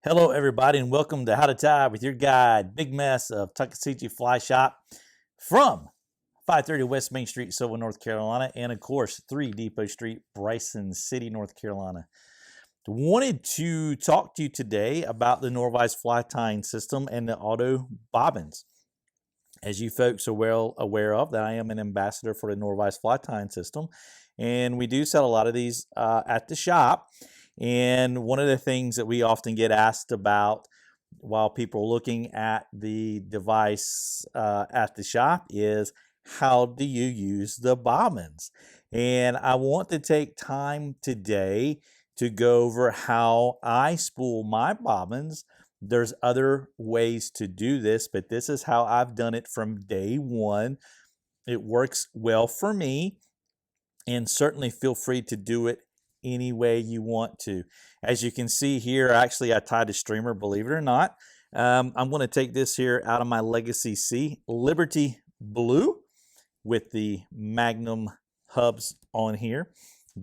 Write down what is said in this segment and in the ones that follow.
Hello, everybody, and welcome to How to Tie with your guide, Big Mess of Tuckaseegee Fly Shop from 530 West Main Street, Sylva, North Carolina, and of course, 3 Depot Street, Bryson City, North Carolina. Wanted to talk to you today about the Norvise Fly Tying System and the auto bobbins. As you folks are well aware of, that I am an ambassador for the Norvise Fly Tying System, and we do sell a lot of these at the shop. And one of the things that we often get asked about while people are looking at the device at the shop is, how do you use the bobbins? And I want to take time today to go over how I spool my bobbins. There's other ways to do this, but this is how I've done it from day one. It works well for me, and certainly feel free to do it any way you want to. As you can see here, actually I tied a streamer, believe it or not. I'm going to take this here out of my Legacy C Liberty Blue with the Magnum hubs on here.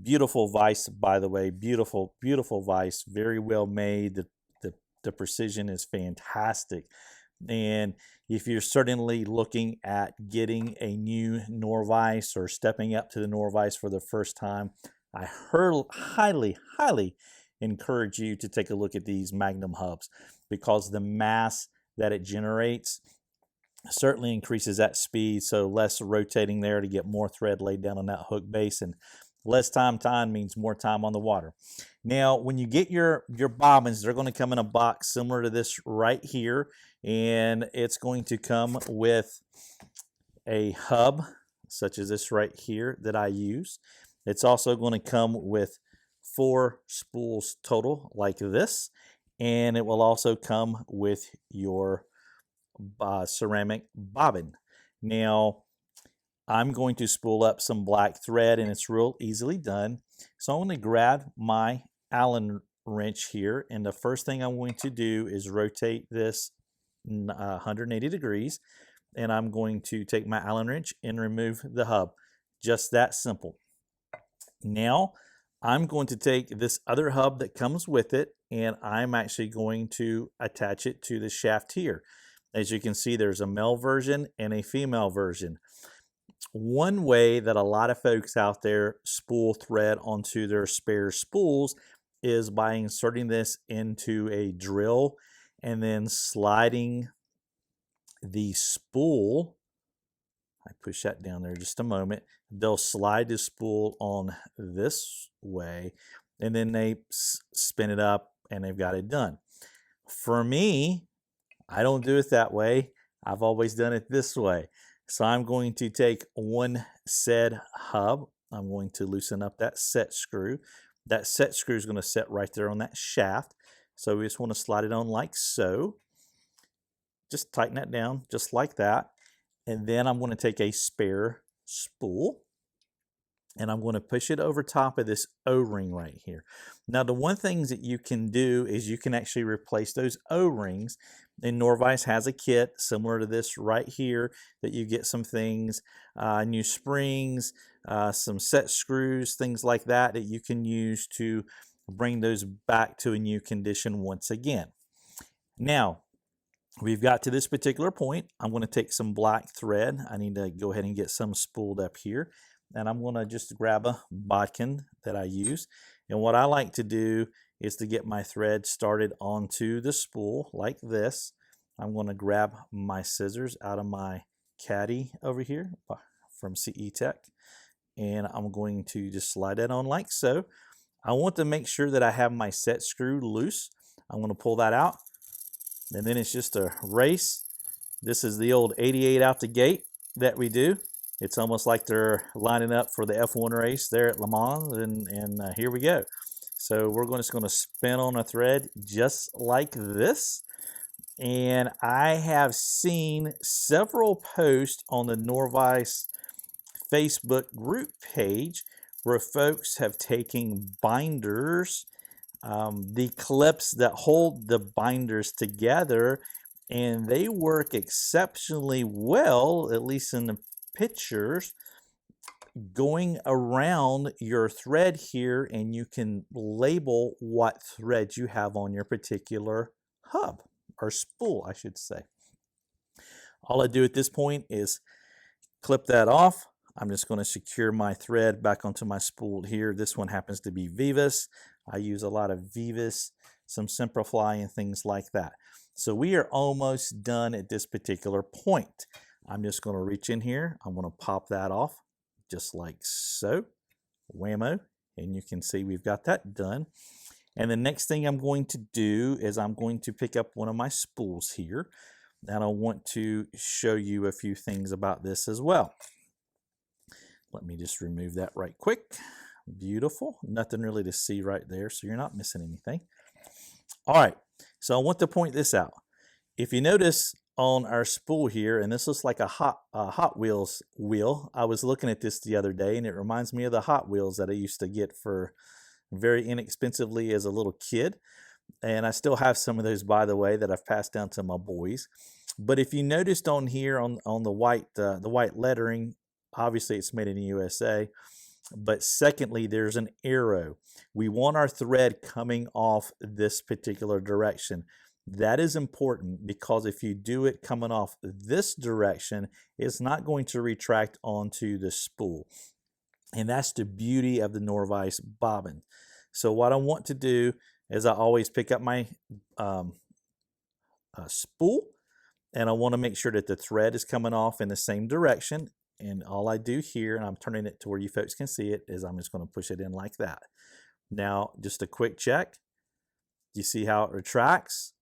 Beautiful vise, by the way. Beautiful, beautiful vise. Very well made. The precision is fantastic. And if you're certainly looking at getting a new Norvise or stepping up to the Norvise for the first time, I highly encourage you to take a look at these Magnum hubs, because the mass that it generates certainly increases that speed, so less rotating there to get more thread laid down on that hook base, and less time means more time on the water. Now, when you get your bobbins, they're going to come in a box similar to this right here, and it's going to come with a hub such as this right here that I use. It's also going to come with 4 spools total like this, and it will also come with your ceramic bobbin. Now, I'm going to spool up some black thread, and it's real easily done. So I'm going to grab my Allen wrench here, and the first thing I'm going to do is rotate this 180 degrees, and I'm going to take my Allen wrench and remove the hub. Just that simple. Now, I'm going to take this other hub that comes with it, and I'm actually going to attach it to the shaft here. As you can see, there's a male version and a female version. One way that a lot of folks out there spool thread onto their spare spools is by inserting this into a drill and then sliding the spool. I push that down there just a moment. They'll slide the spool on this way, and then they spin it up, and they've got it done. For me, I don't do it that way. I've always done it this way. So I'm going to take one said hub. I'm going to loosen up that set screw. That set screw is going to set right there on that shaft. So we just want to slide it on like so. Just tighten that down just like that. And then I'm going to take a spare spool, and I'm going to push it over top of this O-ring right here. Now, the one thing that you can do is you can actually replace those O-rings. And Norvise has a kit similar to this right here that you get some things, new springs, some set screws, things like that you can use to bring those back to a new condition once again. Now, we've got to this particular point. I'm going to take some black thread. I need to go ahead and get some spooled up here. And I'm going to just grab a bodkin that I use. And what I like to do is to get my thread started onto the spool like this. I'm going to grab my scissors out of my caddy over here from CE Tech. And I'm going to just slide that on like so. I want to make sure that I have my set screw loose. I'm going to pull that out. And then it's just a race. This is the old 88 out the gate that we do. It's almost like they're lining up for the F1 race there at Le Mans, and here we go. So we're just going to spin on a thread just like this. And I have seen several posts on the Norvise Facebook group page where folks have taken binders, the clips that hold the binders together, and they work exceptionally well, at least in the pictures. going around your thread here, and you can label what thread you have on your particular hub, or spool, I should say. All I do at this point is clip that off. I'm just going to secure my thread back onto my spool here. This one happens to be vise. I use a lot of vise, some Simplify, and things like that. So we are almost done at this particular point. I'm just going to reach in here. I'm going to pop that off just like so. Whammo. And you can see we've got that done. And the next thing I'm going to do is I'm going to pick up one of my spools here. And I want to show you a few things about this as well. Let me just remove that right quick. Beautiful. Nothing really to see right there, so you're not missing anything. All right, so I want to point this out. If you notice on our spool here, and this looks like a Hot Wheels wheel. I was looking at this the other day, and it reminds me of the Hot Wheels that I used to get for very inexpensively as a little kid. And I still have some of those, by the way, that I've passed down to my boys. But if you noticed on here on the white lettering, obviously it's made in the USA. But secondly, there's an arrow. We want our thread coming off this particular direction. That is important because if you do it coming off this direction, it's not going to retract onto the spool. And that's the beauty of the Norvise bobbin. So what I want to do is I always pick up my spool, and I want to make sure that the thread is coming off in the same direction. And all I do here, and I'm turning it to where you folks can see it, is I'm just going to push it in like that. Now, just a quick check. You see how it retracts?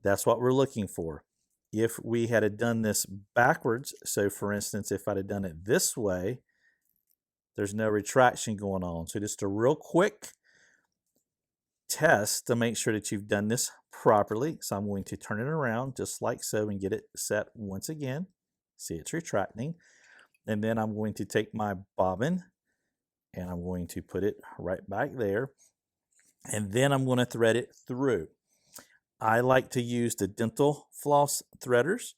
That's what we're looking for. If we had done this backwards, so for instance, if I'd have done it this way, there's no retraction going on. So just a real quick test to make sure that you've done this properly. So I'm going to turn it around just like so and get it set once again. See, it's retracting. And then I'm going to take my bobbin and I'm going to put it right back there. And then I'm going to thread it through. I like to use the dental floss threaders.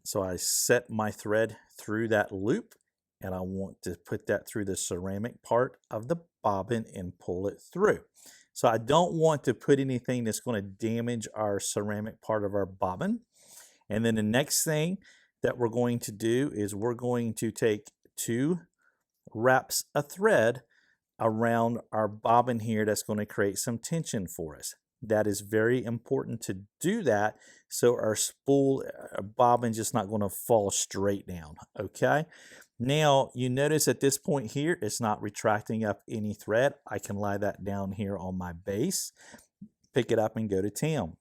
So I set my thread through that loop, and I want to put that through the ceramic part of the bobbin and pull it through. So I don't want to put anything that's going to damage our ceramic part of our bobbin. And then the next thing that we're going to do is we're going to take 2 wraps of thread around our bobbin here. That's going to create some tension for us. That is very important to do that, so our spool bobbin just not going to fall straight down. Okay, now you notice at this point here it's not retracting up any thread. I can lie that down here on my base, pick it up, and go to town.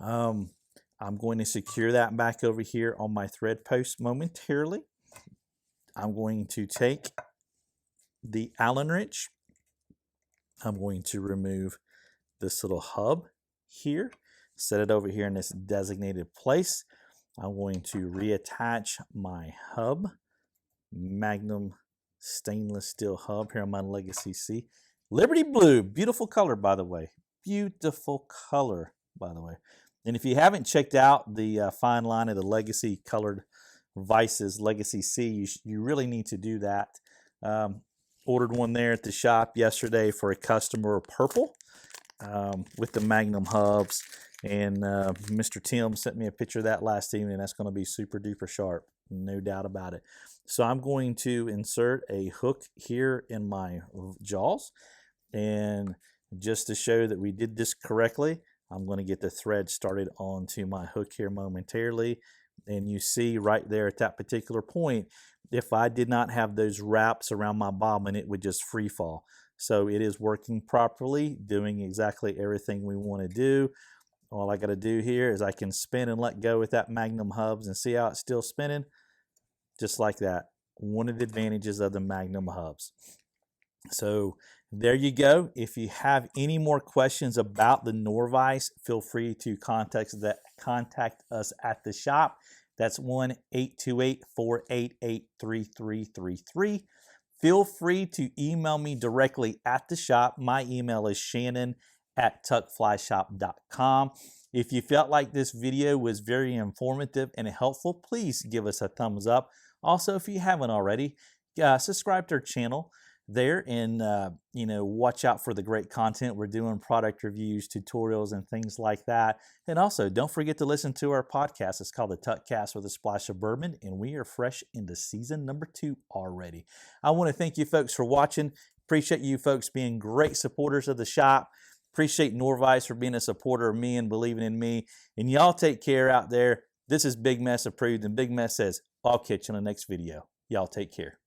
I'm going to secure that back over here on my thread post momentarily. I'm going to take the Allen wrench. I'm going to remove this little hub here, set it over here in this designated place. I'm going to reattach my hub, Magnum stainless steel hub here on my Legacy C. Liberty blue, beautiful color, by the way. Beautiful color, by the way. And if you haven't checked out the fine line of the Legacy colored vises, Legacy C, you really need to do that. Ordered one there at the shop yesterday for a customer, purple. With the Magnum hubs, and Mr. Tim sent me a picture of that last evening. That's going to be super duper sharp, no doubt about it. So I'm going to insert a hook here in my jaws, and just to show that we did this correctly, I'm going to get the thread started onto my hook here momentarily. And you see right there at that particular point, if I did not have those wraps around my bobbin, it would just free fall. So it is working properly, doing exactly everything we want to do. All I got to do here is I can spin and let go with that Magnum hubs, and see how it's still spinning? Just like that. One of the advantages of the Magnum hubs. So there you go. If you have any more questions about the Norvise, feel free to contact us at the shop. That's 1-828-488-3333. Feel free to email me directly at the shop. My email is shannon@tuckflyshop.com. If you felt like this video was very informative and helpful, please give us a thumbs up. Also, if you haven't already, subscribe to our channel there, and you know, watch out for the great content we're doing, product reviews, tutorials, and things like that. And also, don't forget to listen to our podcast. It's called the Tuckcast with a Splash of Bourbon, and we are fresh into season number 2 already. I want to thank you folks for watching. Appreciate you folks being great supporters of the shop. Appreciate Norvise for being a supporter of me and believing in me. And y'all take care out there. This is Big Mess approved, and Big Mess says, I'll catch you on the next video. Y'all take care.